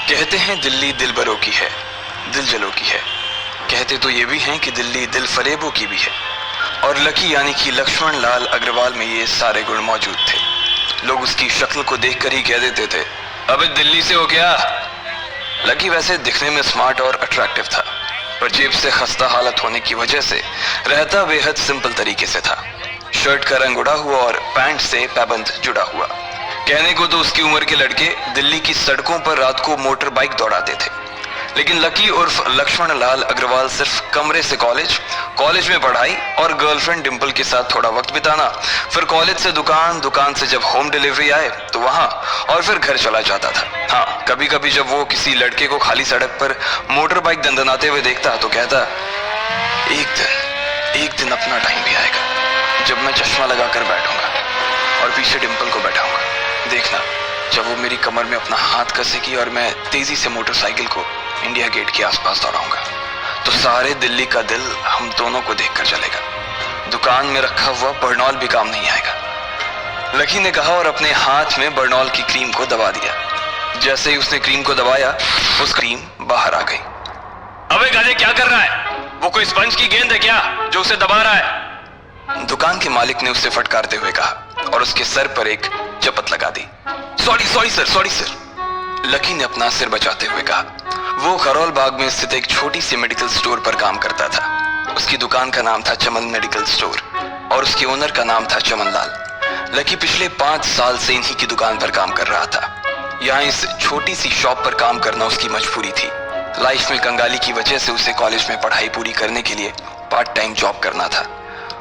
कहते हैं दिल्ली दिल बरों की है, दिल जलों की है। कहते तो ये भी हैं कि दिल्ली दिल फरेबों की भी है। और लकी यानी कि लक्ष्मण लाल अग्रवाल में ये सारे गुण मौजूद थे। लोग उसकी शक्ल को देखकर ही कह देते थे, अबे दिल्ली से हो क्या। लकी वैसे दिखने में स्मार्ट और अट्रैक्टिव था, पर जेब से खस्ता हालत होने की वजह से रहता बेहद सिंपल तरीके से था। शर्ट का रंग उड़ा हुआ और पैंट से पैबंद जुड़ा हुआ। कहने को तो उसकी उम्र के लड़के दिल्ली की सड़कों पर रात को मोटर बाइक दौड़ाते थे, लेकिन लकी उर्फ लक्ष्मण लाल अग्रवाल सिर्फ कमरे से कॉलेज में पढ़ाई और गर्लफ्रेंड डिंपल के साथ थोड़ा वक्त बिताना, फिर कॉलेज से दुकान, दुकान से जब होम डिलीवरी आए तो वहां, और फिर घर चला जाता था। हाँ, कभी कभी जब वो किसी लड़के को खाली सड़क पर मोटर बाइक दंदनाते हुए देखता तो कहता, एक दिन अपना टाइम भी आएगा जब मैं चश्मा लगाकर बैठूंगा और पीछे डिंपल को बैठाऊंगा। देखना, जब वो मेरी कमर में अपना हाथ कसेगी और मैं तेजी से मोटरसाइकिल को इंडिया गेट के आसपास दौड़ाऊंगा, तो सारे दिल्ली का दिल हम दोनों को देखकर चलेगा। दुकान में रखा हुआ बर्नॉल भी काम नहीं आएगा। लकी ने कहा और अपने हाथ में बर्नॉल की क्रीम को दबा दिया। जैसे ही उसने क्रीम को दबाया, उस क्रीम बाहर आ गई। अबे गाजे, क्या कर रहा है? वो कोई स्पंज की गेंद है क्या जो उसे दबा रहा है? दुकान के मालिक ने उसे फटकारते हुए कहा और उसके सर पर एक चपत लगा दी। Sorry sir. लकी ने अपना सिर बचाते हुए कहा। वो खरोल बाग में स्थित एक छोटी सी मेडिकल स्टोर पर काम करता था। उसकी दुकान का नाम था चमन मेडिकल स्टोर और उसके ओनर का नाम था चमन लाल। लकी पिछले 5 साल से इन्हीं की दुकान पर काम कर रहा था। यहाँ इस छोटी सी शॉप पर काम करना उसकी मजबूरी थी। लाइफ में कंगाली की वजह से उसे कॉलेज में पढ़ाई पूरी करने के लिए पार्ट टाइम जॉब करना था।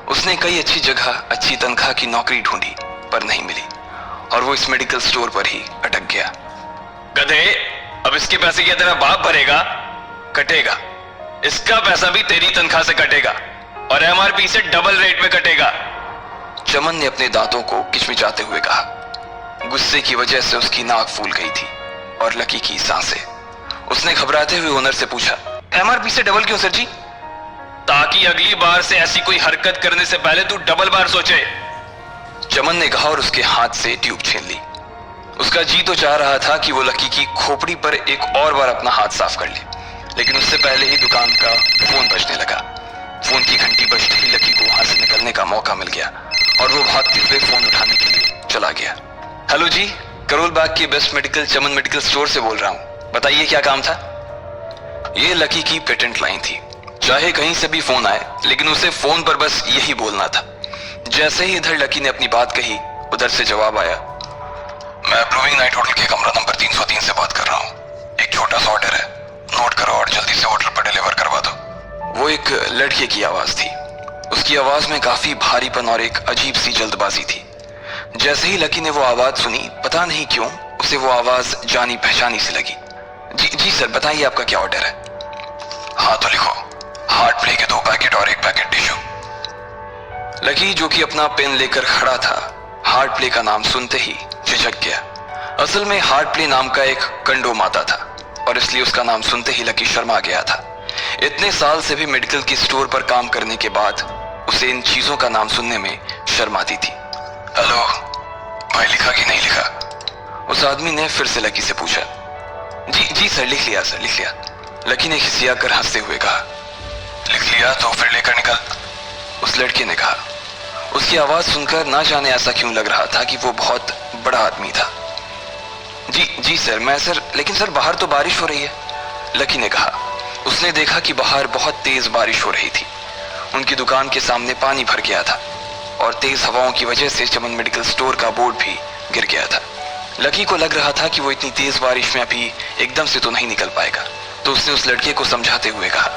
उसने कई अच्छी जगह अच्छी तनख्वाह की नौकरी ढूंढी, पर नहीं मिली और वो इस मेडिकल स्टोर पर ही अटक गया। गधे, अब इसके पैसे क्या तेरा बाप भरेगा? कटेगा। इसका पैसा भी तेरी तनख्वाह से कटेगा और एमआरपी से डबल रेट में कटेगा। चमन ने अपने दांतों को किचमिचाते हुए कहा। गुस्से की वजह से उसकी नाक फूल गई थी और लकी की सांसें। उसने घबराते हुए ओनर से पूछा, एमआरपी से डबल क्यों सर जी? ताकि अगली बार से ऐसी कोई हरकत करने से पहले तू डबल बार सोचे। चमन ने कहा और उसके हाथ से ट्यूब छीन ली। उसका जी तो चाह रहा था कि वो लकी की खोपड़ी पर एक और बार अपना हाथ साफ कर ले, लेकिन उससे पहले ही दुकान का फोन बजने लगा। फोन की घंटी बजते ही लकी को वहां से निकलने का मौका मिल गया और वो भागते हुए फोन उठाने के लिए चला गया। हेलो जी, करोल बाग के बेस्ट मेडिकल चमन मेडिकल स्टोर से बोल रहा हूँ, बताइए क्या काम था? ये लकी की पेटेंट लाइन थी। चाहे कहीं से भी फोन आए, लेकिन उसे फोन पर बस यही बोलना था। जैसे ही इधर लकी ने अपनी बात कही, उधर से जवाब आया, मैं ब्लूमिंग नाइट होटल के कमरा नंबर 303 से बात कर रहा हूँ। एक छोटा सा ऑर्डर है, नोट करो और जल्दी से होटल पर डिलीवर करवा दो। वो एक लड़के की आवाज थी। उसकी आवाज में काफी भारीपन और एक अजीब सी जल्दबाजी थी। जैसे ही लकी ने वो आवाज सुनी, पता नहीं क्यों उसे वो आवाज जानी पहचानी सी लगी। जी सर, बताइए आपका क्या ऑर्डर है? हाँ तो लिखो, हार्ट प्ले के 2 पैकेट और 1 पैकेट टिश्यू। लकी, जो कि अपना पेन लेकर खड़ा था, हार्ट प्ले का नाम सुनते ही झिझक गया। असल में हार्ट प्ले नाम का एक कंडोम आता था और इसलिए उसका नाम सुनते ही लकी शर्मा गया था। इतने साल से भी मेडिकल की स्टोर पर काम करने के बाद उसे इन चीजों का नाम सुनने में शर्म आती थी। हेलो भाई, लिखा कि नहीं लिखा? उस आदमी ने फिर से लकी से पूछा। जी सर, लिख लिया सर, लिख लिया। लकी ने खिसिया कर हंसते हुए कहा। लिख लिया तो फिर लेकर निकल, उस लड़के ने कहा। उसकी आवाज सुनकर ना जाने ऐसा क्यों लग रहा था कि वो बहुत बड़ा आदमी था। जी सर, लेकिन सर बाहर तो बारिश हो रही है, लकी ने कहा। उसने देखा कि बाहर बहुत तेज बारिश हो रही थी। उनकी दुकान के सामने पानी भर गया था और तेज हवाओं की वजह से चमन मेडिकल स्टोर का बोर्ड भी गिर गया था। लकी को लग रहा था कि वो इतनी तेज बारिश में अभी एकदम से तो नहीं निकल पाएगा, तो उसने उस लड़के को समझाते हुए कहा,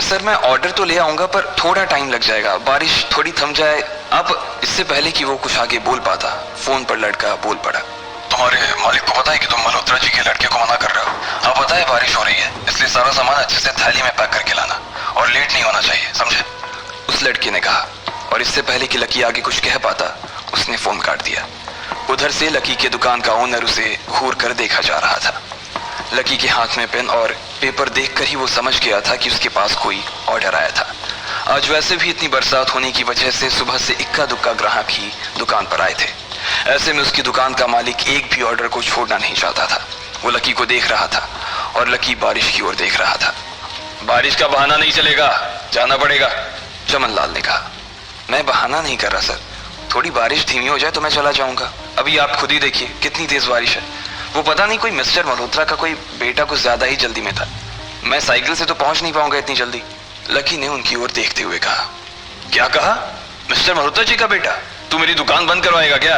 सर मैं ऑर्डर तो ले आऊंगा पर थोड़ा टाइम लग जाएगा, बारिश थोड़ी थम जाए। अब इससे पहले कि वो कुछ आगे बोल पाता, फोन पर लड़का बोल पड़ा। तुम्हारे मालिक को पता है कि तुम मल्होत्रा जी के लड़के को मना कर रहे हो? हाँ पता है, बारिश हो रही है, इसलिए सारा सामान अच्छे से थैली में पैक करके लाना और लेट नहीं होना चाहिए, समझे? उस लड़के ने कहा और इससे पहले कि लकी आगे कुछ कह पाता, उसने फोन काट दिया। उधर से लकी के दुकान का ओनर उसे घूर कर देखा जा रहा था। लकी के हाथ में पेन और पेपर देखकर ही वो समझ गया था कि उसके पास कोई ऑर्डर आया था। आज वैसे भी इतनी बरसात होने की वजह से सुबह से इक्का दुक्का ग्राहक ही दुकान पर आए थे। ऐसे में उसकी दुकान का मालिक एक भी ऑर्डर को छोड़ना नहीं चाहता था। वो लकी को देख रहा था और लकी बारिश की ओर देख रहा था। बारिश का बहाना नहीं चलेगा, जाना पड़ेगा, चमन लाल ने कहा। मैं बहाना नहीं कर रहा सर, थोड़ी बारिश धीमी हो जाए तो मैं चला जाऊंगा। अभी आप खुद ही देखिए कितनी तेज बारिश है। वो पता नहीं कोई मिस्टर मल्होत्रा का कोई बेटा कुछ ज्यादा ही जल्दी में था। मैं साइकिल से तो पहुंच नहीं पाऊंगा इतनी जल्दी। लकी ने उनकी ओर देखते हुए कहा। क्या कहा? मिस्टर मल्होत्रा जी का बेटा? तू मेरी दुकान बंद करवाएगा क्या?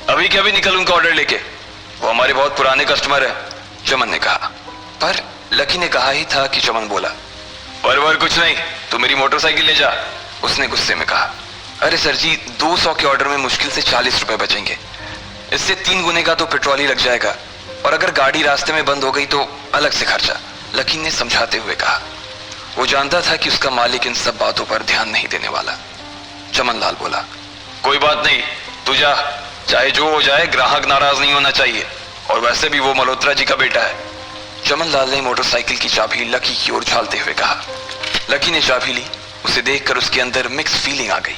अभी क्या भी निकल उनका ऑर्डर लेके, वो हमारे बहुत पुराने कस्टमर है, चमन ने कहा। पर लकी ने कहा ही था कि चमन बोला। पर कुछ नहीं, तू मेरी मोटरसाइकिल ले जा, उसने गुस्से में कहा। अरे सर जी, 200 के ऑर्डर में मुश्किल से 40 रुपए बचेंगे, इससे 3 गुने का तो पेट्रोल ही लग जाएगा, और अगर गाड़ी रास्ते में बंद हो गई तो अलग से खर्चा, लकी ने समझाते हुए कहा। वो जानता था कि उसका मालिक इन सब बातों पर ध्यान नहीं देने वाला। चमन लाल बोला। कोई बात नहीं, तू जा, चाहे जो हो जाए ग्राहक नाराज नहीं होना चाहिए, और वैसे भी वो मल्होत्रा जी का बेटा है। चमन लाल ने मोटरसाइकिल की चाबी लकी की ओर उछालते हुए कहा। लकी ने चाबी ली। उसे देखकर उसके अंदर मिक्स फीलिंग आ गई।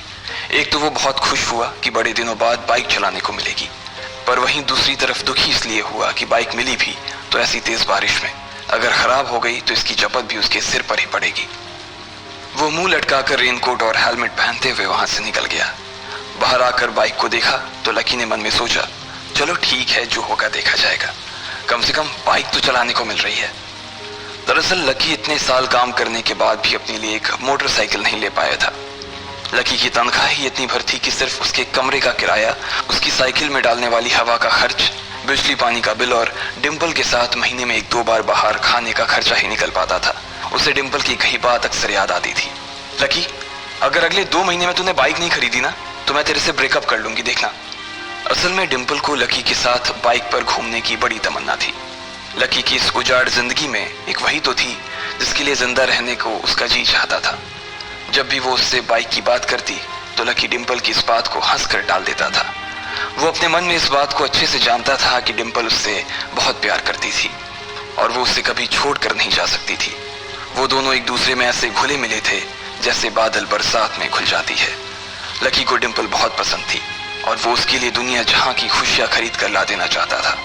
एक तो वो बहुत खुश हुआ कि बड़े दिनों बाद बाइक चलाने को मिलेगी, पर वहीं दूसरी तरफ दुखी इसलिए हुआ कि बाइक मिली भी तो ऐसी तेज बारिश में, अगर खराब हो गई तो इसकी चपत भी उसके सिर पर ही पड़ेगी। वो मुंह लटकाकर रेनकोट और हेलमेट पहनते हुए वहां से निकल गया। बाहर आकर बाइक को देखा तो लकी ने मन में सोचा, चलो ठीक है, जो होगा देखा जाएगा, कम से कम बाइक तो चलाने को मिल रही है। दरअसल लकी इतने साल काम करने के बाद भी अपने लिए एक मोटरसाइकिल नहीं ले पाया था। लकी की तनख्वाह ही इतनी भर थी कि सिर्फ उसके कमरे का किराया, उसकी साइकिल में डालने वाली हवा का खर्च, बिजली पानी का बिल और डिंपल के साथ महीने में 1-2 बार बाहर खाने का खर्चा ही निकल पाता था। उसे डिंपल की कही बात अक्सर याद आती थी। लकी, अगर अगले 2 महीने में तूने बाइक नहीं खरीदी ना तो मैं तेरे से ब्रेकअप कर लूंगी, देखना। असल में डिंपल को लकी के साथ बाइक पर घूमने की बड़ी तमन्ना थी। लकी की इस उजाड़ जिंदगी में एक वही तो थी जिसके लिए जिंदा रहने को उसका जी चाहता था। जब भी वो उससे बाइक की बात करती तो लकी डिंपल की इस बात को हंसकर टाल देता था। वो अपने मन में इस बात को अच्छे से जानता था कि डिंपल उससे बहुत प्यार करती थी और वो उसे कभी छोड़कर नहीं जा सकती थी। वो दोनों एक दूसरे में ऐसे घुले मिले थे जैसे बादल बरसात में घुल जाती है। लकी को डिंपल बहुत पसंद थी और वो उसके लिए दुनिया जहां की खुशियां खरीद कर ला देना चाहता था।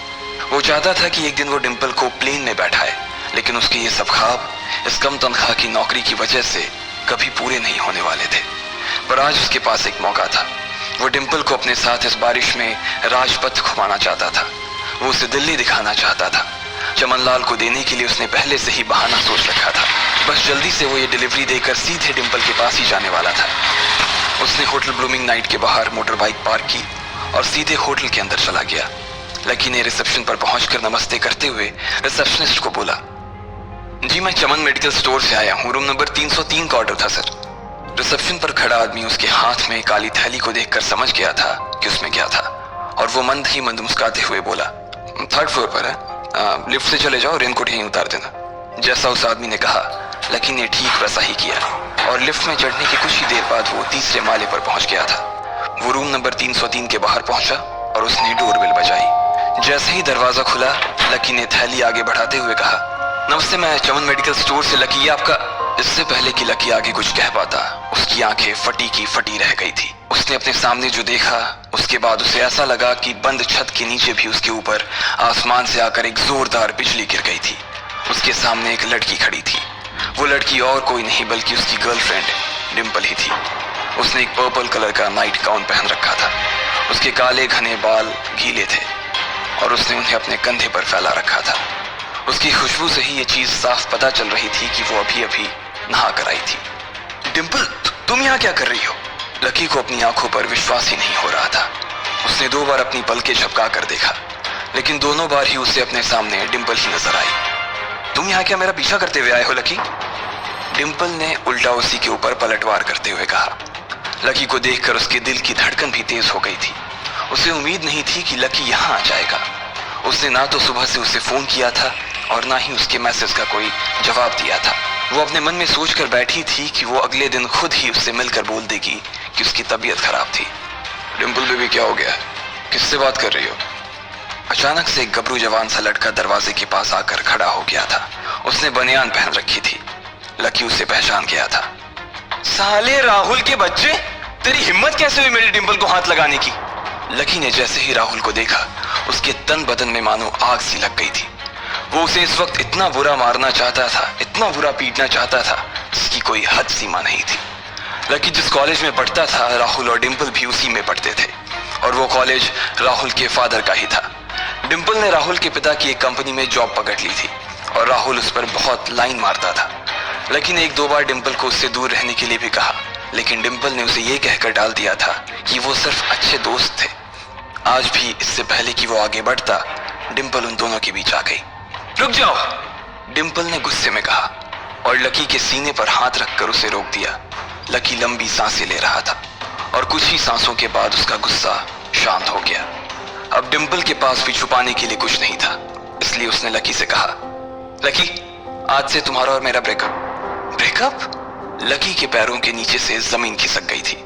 वो चाहता था कि एक दिन वो डिंपल को प्लेन में बैठाए, लेकिन उसके ये सब ख्वाब इस कम तनख्वाह की नौकरी की वजह से कभी पूरे नहीं होने वाले थे। पर आज उसके पास एक मौका था। वो डिंपल को अपने साथ इस बारिश में राजपथ घुमाना चाहता था। वो उसे दिल्ली दिखाना चाहता था। चमन लाल को देने के लिए उसने पहले से ही बहाना सोच रखा था। बस जल्दी से वो ये डिलीवरी देकर सीधे डिंपल के पास ही जाने वाला था। उसने होटल ब्लूमिंग नाइट के बाहर मोटर बाइक पार्क की और सीधे होटल के अंदर चला गया। लकी ने रिसेप्शन पर पहुंचकर नमस्ते करते हुए रिसेप्शनिस्ट को बोला, जी मैं चमन मेडिकल स्टोर से आया हूँ, रूम नंबर 303 का ऑर्डर था सर। रिसेप्शन पर खड़ा आदमी उसके हाथ में काली थैली को देखकर समझ गया था कि उसमें क्या था और वो मंद ही मंद मुस्कुराते हुए बोला, 3rd फ्लोर पर है, लिफ्ट से चले जाओ, रेनकोट यहीं उतार देना। जैसा उस आदमी ने कहा लकी ने ठीक वैसा ही किया और लिफ्ट में चढ़ने के कुछ ही देर बाद वो 3रे माले पर पहुंच गया था। वो रूम नंबर 303 के बाहर पहुंचा और उसने डोरबेल बजाई। जैसे ही दरवाजा खुला लकी ने थैली आगे बढ़ाते हुए कहा, नमस्ते, मैं चमन मेडिकल स्टोर से लकी, आपका। इससे पहले कि लकी आगे कुछ कह पाता उसकी आंखें फटी की फटी रह गई थी। उसने अपने सामने जो देखा उसके बाद उसे ऐसा लगा कि बंद छत के नीचे भी उसके ऊपर आसमान से आकर एक जोरदार बिजली गिर गई थी। उसके सामने एक लड़की खड़ी थी। वो लड़की और कोई नहीं बल्कि उसकी गर्लफ्रेंड डिंपल ही थी। उसने एक पर्पल कलर का नाइट गाउन पहन रखा था। उसके काले घने बाल गीले थे और उसने उन्हें अपने कंधे पर फैला रखा था। उसकी खुशबू से ही ये चीज साफ पता चल रही थी कि वो अभी अभी नहा कर आई थी। डिंपल, तुम यहाँ क्या कर रही हो? लकी को अपनी आंखों पर विश्वास ही नहीं हो रहा था। उसने 2 बार अपनी पलकें झपका कर देखा, लेकिन दोनों बार ही उसे अपने सामने डिंपल ही नजर आई। तुम यहाँ क्या मेरा पीछा करते हुए आए हो लकी? डिंपल ने उल्टा उसी के ऊपर पलटवार करते हुए कहा। लकी को देखकर उसके दिल की धड़कन भी तेज हो गई थी। उसे उम्मीद नहीं थी कि लकी यहाँ आ जाएगा। उसने ना तो सुबह से उसे फोन किया था और ना ही उसके मैसेज का कोई जवाब दिया था। वो अपने मन में सोचकर बैठी थी कि वो अगले दिन खुद ही उससे मिलकर बोल देगी कि उसकी तबीयत खराब थी। डिंपल बेबी, क्या हो गया? किससे बात कर रही हो? अचानक से एक गबरू जवान सा लड़का दरवाजे के पास आकर खड़ा हो गया था। उसने बनियान पहन रखी थी। लकी उसे पहचान गया था। साले राहुल के बच्चे, तेरी हिम्मत कैसे हुई मेरी डिंपल को हाथ लगाने की? लकी ने जैसे ही राहुल को देखा उसके तन बदन में मानो आग सी लग गई थी। वो उसे इस वक्त इतना बुरा मारना चाहता था, इतना बुरा पीटना चाहता था, जिसकी कोई हद सीमा नहीं थी। लकी जिस कॉलेज में पढ़ता था, राहुल और डिंपल भी उसी में पढ़ते थे, और वो कॉलेज राहुल के फादर का ही था। डिंपल ने राहुल के पिता की एक कंपनी में जॉब पकड़ ली थी और राहुल उस पर बहुत लाइन मारता था। लकी ने एक दो बार डिंपल को उससे दूर रहने के लिए भी कहा, लेकिन डिंपल ने उसे ये कहकर डाल दिया था कि वो सिर्फ अच्छे दोस्त थे। आज भी इससे पहले कि वो आगे बढ़ता, डिंपल उन दोनों के बीच आ गई। रुक जाओ, डिंपल ने गुस्से में कहा और लकी के सीने पर हाथ रखकर उसे रोक दिया। लकी लंबी सांसें ले रहा था और कुछ ही सांसों के बाद उसका गुस्सा शांत हो गया। अब डिंपल के पास भी छुपाने के लिए कुछ नहीं था, इसलिए उसने लकी से कहा, लकी, आज से तुम्हारा और मेरा ब्रेकअप। ब्रेकअप? लकी के पैरों के नीचे से जमीन खिसक गई थी।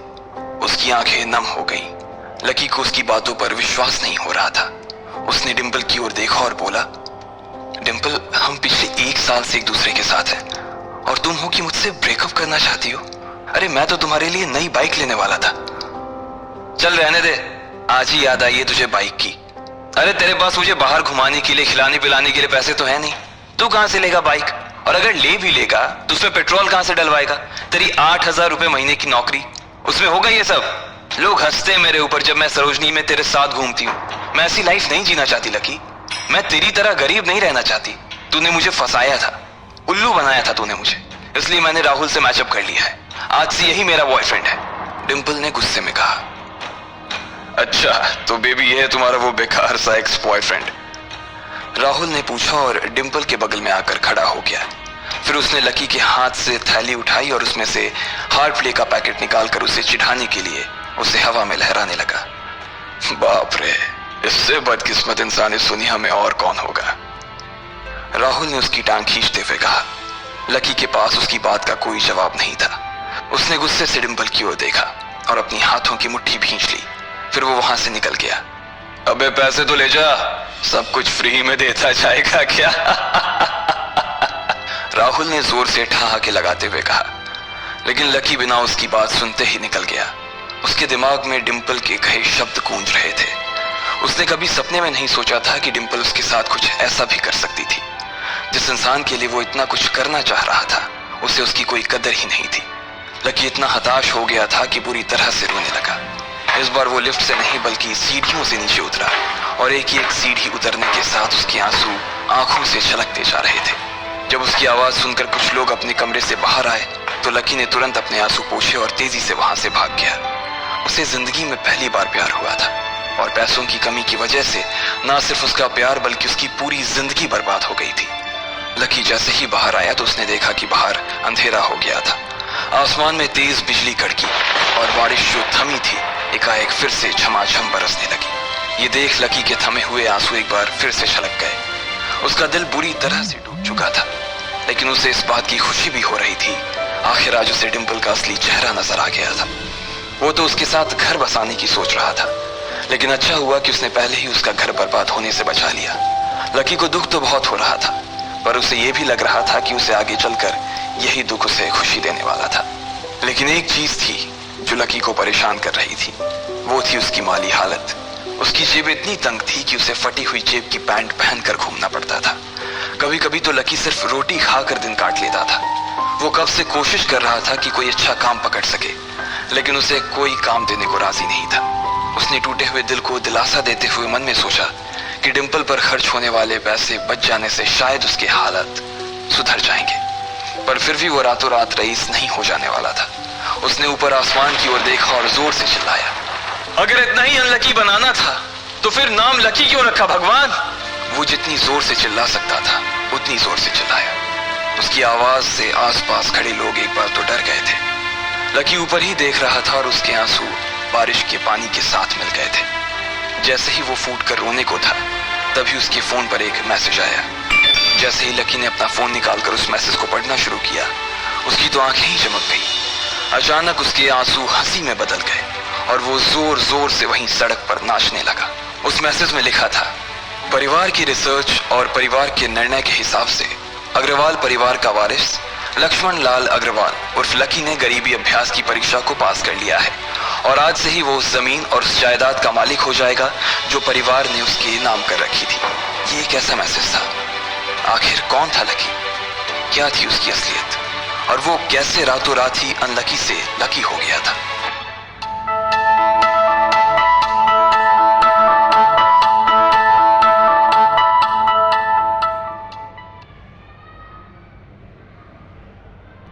उसकी आंखें नम हो गईं। लकी को उसकी बातों पर विश्वास नहीं हो रहा था। उसने डिंपल की ओर देखा और बोला, डिंपल, हम पिछले 1 साल से एक दूसरे के साथ हैं और तुम हो कि मुझसे ब्रेकअप करना चाहती हो? अरे मैं तो तुम्हारे लिए नई बाइक लेने वाला था। चल रहने दे, आज ही याद आई है तुझे बाइक की। अरे तेरे पास मुझे बाहर घुमाने के लिए, खिलाने पिलाने के लिए पैसे तो है नहीं, तू कहां से लेगा बाइक? और अगर ले भी लेगा तो उसमें पेट्रोल कहां से डलवाएगा? तेरी 8,000 रुपए महीने की नौकरी, उसमें होगा ये सब? लोग हंसते हैं मेरे ऊपर जब मैं सरोजनी में तेरे साथ घूमती हूँ। मैं ऐसी लाइफ नहीं जीना चाहती लकी। मैं तेरी तरह गरीब नहीं रहना चाहती। तूने मुझे फंसाया था, उल्लू बनाया था तूने मुझे, इसलिए मैंने राहुल से मैचअप कर लिया है। आज से यही मेरा बॉयफ्रेंड है, डिंपल ने गुस्से में कहा। अच्छा, तो बेबी ये है तुम्हारा वो बेकार सा एक्स बॉयफ्रेंड? राहुल ने पूछा और डिंपल के बगल में आकर खड़ा हो गया। फिर उसने लकी के हाथ से थैली उठाई और उसमें से हार्ड प्ले का पैकेट निकालकर उसे चिढ़ाने के लिए उसे हवा में लहराने लगा। बाप रे, इससे बदकिस्मत इंसान इस दुनिया में और कौन होगा? राहुल ने उसकी टांग खींचते हुए कहा। लकी के पास उसकी बात का कोई जवाब नहीं था। उसने गुस्से से डिंपल की ओर देखा और अपनी हाथों की मुट्ठी भींच ली। फिर वो वहां से निकल गया। अबे पैसे तो ले जा, सब कुछ फ्री में देता जाएगा क्या? राहुल ने जोर से ठहाके लगाते हुए कहा, लेकिन लकी बिना उसकी बात सुनते ही निकल गया। उसके दिमाग में डिंपल के कहे शब्द गूंज रहे थे। उसने कभी सपने में नहीं सोचा था कि डिंपल उसके साथ कुछ ऐसा भी कर सकती थी। जिस इंसान के लिए वो इतना कुछ करना चाह रहा था, उसे उसकी कोई कदर ही नहीं थी। लकी इतना हताश हो गया था कि बुरी तरह से रोने लगा। इस बार वो लिफ्ट से नहीं बल्कि सीढ़ियों से नीचे उतरा और एक ही एक सीढ़ी उतरने के साथ उसके आंसू आंखों से छलकते जा रहे थे। जब उसकी आवाज सुनकर कुछ लोग अपने कमरे से बाहर आए तो लकी ने तुरंत अपने आंसू पोंछे और तेजी से वहां से भाग गया। उसे जिंदगी में पहली बार प्यार हुआ था और पैसों की कमी की वजह से ना सिर्फ उसका प्यार बल्कि उसकी पूरी जिंदगी बर्बाद हो गई थी। लकी जैसे ही बाहर आया तो उसने देखा कि बाहर अंधेरा हो गया था। आसमान में तेज बिजली कड़की और बारिश जो थमी थी एकाएक फिर से झमाझम बरसने लगी। ये देख लकी के थमे हुए आंसू एक बार फिर से छलक गए। उसका दिल बुरी तरह से टूट चुका था, लेकिन उसे इस बात की खुशी भी हो रही थी। आखिर आज उसे डिंपल का असली चेहरा नजर आ गया था। वो तो उसके साथ घर बसाने की सोच रहा था, लेकिन अच्छा हुआ कि उसने पहले ही उसका घर बर्बाद होने से बचा लिया। लकी को दुख तो बहुत हो रहा था, पर उसे ये भी लग रहा था कि उसे आगे चलकर यही दुख उसे खुशी देने वाला था। लेकिन एक चीज थी जो लकी को परेशान कर रही थी, वो थी उसकी माली हालत। उसकी जेब इतनी तंग थी कि उसे फटी हुई जेब की पैंट पहनकर घूमना पड़ता था। कभी कभी तो लकी सिर्फ रोटी खाकर दिन काट लेता था। वो कब से कोशिश कर रहा था कि कोई अच्छा काम पकड़ सके, लेकिन उसे कोई काम देने को राजी नहीं था। उसने टूटे हुए दिल को दिलासा देते हुए मन में सोचा कि डिंपल पर खर्च होने वाले पैसे बच जाने से शायद उसके हालत सुधर जाएंगे, पर फिर भी वो रातों रात रईस नहीं हो जाने वाला था। उसने ऊपर आसमान की ओर देखा और जोर से चिल्लाया, अगर इतना ही अनलकी बनाना था तो फिर नाम लकी क्यों रखा भगवान? वो जितनी जोर से चिल्ला सकता था उतनी जोर से चिल्लाया। उसकी आवाज से आसपास खड़े लोग एक बार तो डर गए थे। लकी ऊपर ही देख रहा था और उसके आंसू बारिश के पानी के साथ मिल गए थे। जैसे ही वो फूट कर रोने को था, तभी उसके फोन पर एक मैसेज आया। जैसे ही लकी ने अपना फोन निकालकर उस मैसेज को पढ़ना शुरू किया, उसकी तो आंखें ही चमक गई। अचानक उसके आंसू हंसी में बदल गए और वो जोर जोर से वहीं सड़क पर नाचने लगा। उस मैसेज में लिखा था, परिवार की रिसर्च और परिवार के निर्णय के हिसाब से अग्रवाल परिवार का वारिस लक्ष्मण लाल अग्रवाल उर्फ लकी ने गरीबी अभ्यास की परीक्षा को पास कर लिया है और आज से ही वो उस जमीन और उस जायदाद का मालिक हो जाएगा जो परिवार ने उसके नाम कर रखी थी। ये कैसा मैसेज था? आखिर कौन था लकी, क्या थी उसकी असलियत, और वो कैसे रातों रात ही अनलकी से लकी हो गया था।